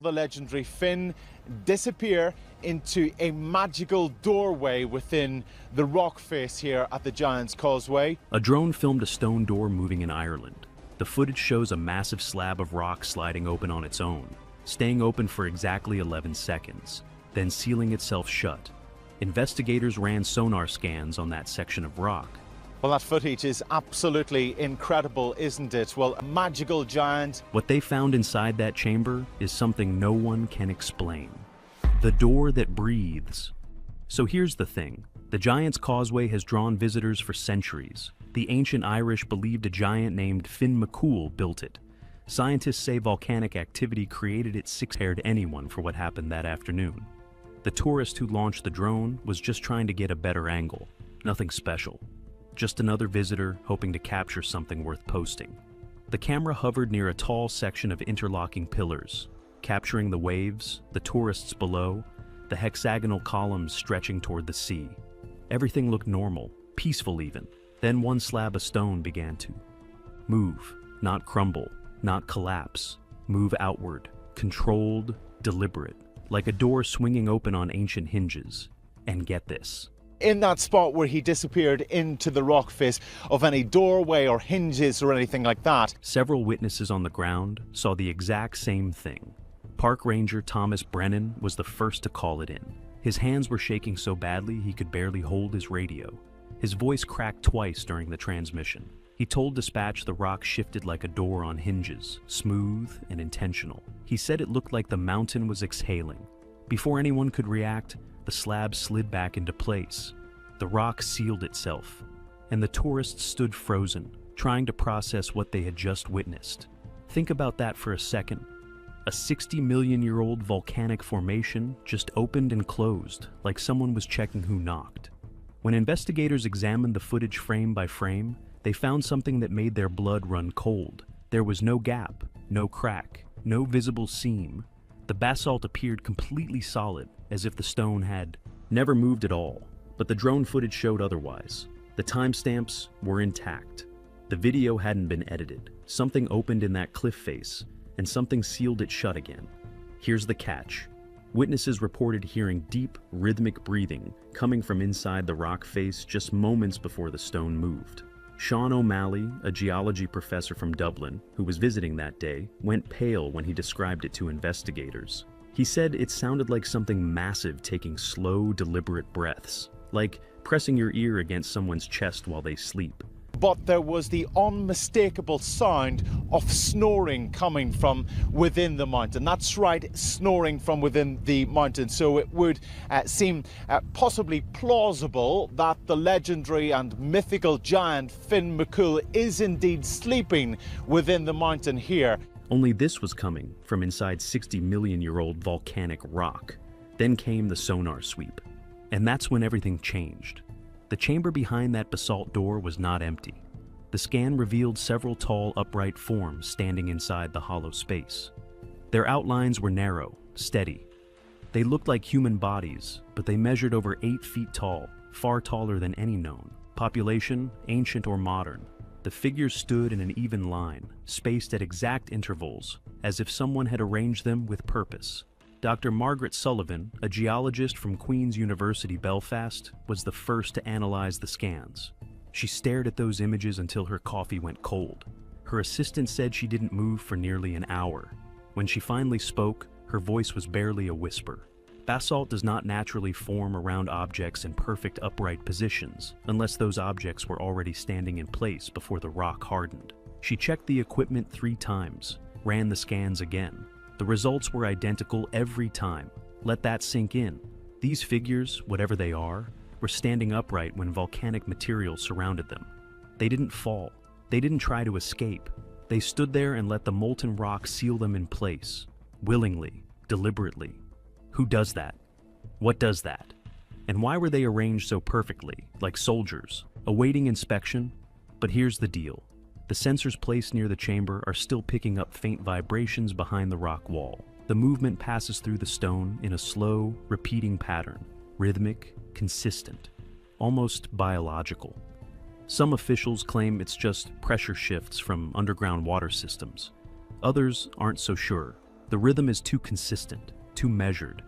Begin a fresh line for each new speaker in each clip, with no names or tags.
The legendary Finn disappear into a magical doorway within the rock face here at the Giant's Causeway.
A drone filmed a stone door moving in Ireland. The footage shows a massive slab of rock sliding open on its own, staying open for exactly 11 seconds, then sealing itself shut. Investigators ran sonar scans on that section of rock.
Well, that footage is absolutely incredible, isn't it? Well, a magical giant.
What they found inside that chamber is something no one can explain. The door that breathes. So here's the thing. The Giant's Causeway has drawn visitors for centuries. The ancient Irish believed a giant named Finn McCool built it. Scientists say volcanic activity created it six-haired anyone for what happened that afternoon. The tourist who launched the drone was just trying to get a better angle. Nothing special. Just another visitor hoping to capture something worth posting. The camera hovered near a tall section of interlocking pillars, capturing the waves, the tourists below, the hexagonal columns stretching toward the sea. Everything looked normal, peaceful even. Then one slab of stone began to move, not crumble, not collapse, move outward, controlled, deliberate, like a door swinging open on ancient hinges. And get this.
In that spot where he disappeared into the rock face of any doorway or hinges or anything like that.
Several witnesses on the ground saw the exact same thing. Park Ranger Thomas Brennan was the first to call it in. His hands were shaking so badly he could barely hold his radio. His voice cracked twice during the transmission. He told dispatch the rock shifted like a door on hinges, smooth and intentional. He said it looked like the mountain was exhaling. Before anyone could react, the slab slid back into place. The rock sealed itself, and the tourists stood frozen, trying to process what they had just witnessed. Think about that for a second. A 60-million-year-old volcanic formation just opened and closed, like someone was checking who knocked. When investigators examined the footage frame by frame, they found something that made their blood run cold. There was no gap, no crack, no visible seam. The basalt appeared completely solid, as if the stone had never moved at all. But the drone footage showed otherwise. The timestamps were intact. The video hadn't been edited. Something opened in that cliff face, and something sealed it shut again. Here's the catch. Witnesses reported hearing deep, rhythmic breathing coming from inside the rock face just moments before the stone moved. Sean O'Malley, a geology professor from Dublin, who was visiting that day, went pale when he described it to investigators. He said it sounded like something massive taking slow, deliberate breaths, like pressing your ear against someone's chest while they sleep.
But there was the unmistakable sound of snoring coming from within the mountain. That's right, snoring from within the mountain. So it would seem possibly plausible that the legendary and mythical giant Finn McCool is indeed sleeping within the mountain here.
Only this was coming from inside 60-million-year-old volcanic rock. Then came the sonar sweep. And that's when everything changed. The chamber behind that basalt door was not empty. The scan revealed several tall, upright forms standing inside the hollow space. Their outlines were narrow, steady. They looked like human bodies, but they measured over 8 feet tall, far taller than any known. Population, ancient or modern. The figures stood in an even line, spaced at exact intervals, as if someone had arranged them with purpose. Dr. Margaret Sullivan, a geologist from Queen's University Belfast, was the first to analyze the scans. She stared at those images until her coffee went cold. Her assistant said she didn't move for nearly an hour. When she finally spoke, her voice was barely a whisper. Basalt does not naturally form around objects in perfect upright positions, unless those objects were already standing in place before the rock hardened. She checked the equipment 3 times, ran the scans again. The results were identical every time. Let that sink in. These figures, whatever they are, were standing upright when volcanic material surrounded them. They didn't fall. They didn't try to escape. They stood there and let the molten rock seal them in place, willingly, deliberately. Who does that? What does that? And why were they arranged so perfectly, like soldiers, awaiting inspection? But here's the deal. The sensors placed near the chamber are still picking up faint vibrations behind the rock wall. The movement passes through the stone in a slow, repeating pattern, rhythmic, consistent, almost biological. Some officials claim it's just pressure shifts from underground water systems. Others aren't so sure. The rhythm is too consistent, too measured,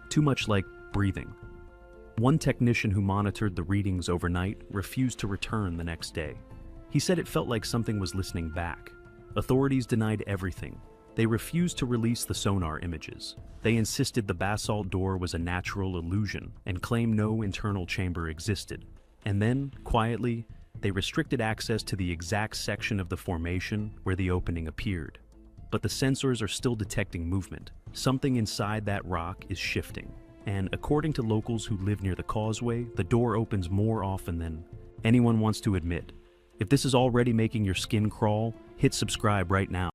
too much like breathing. One technician who monitored the readings overnight refused to return the next day. He said it felt like something was listening back. Authorities denied everything. They refused to release the sonar images. They insisted the basalt door was a natural illusion and claimed no internal chamber existed. And then, quietly, they restricted access to the exact section of the formation where the opening appeared. But the sensors are still detecting movement. Something inside that rock is shifting. And according to locals who live near the causeway, the door opens more often than anyone wants to admit. If this is already making your skin crawl, hit subscribe right now.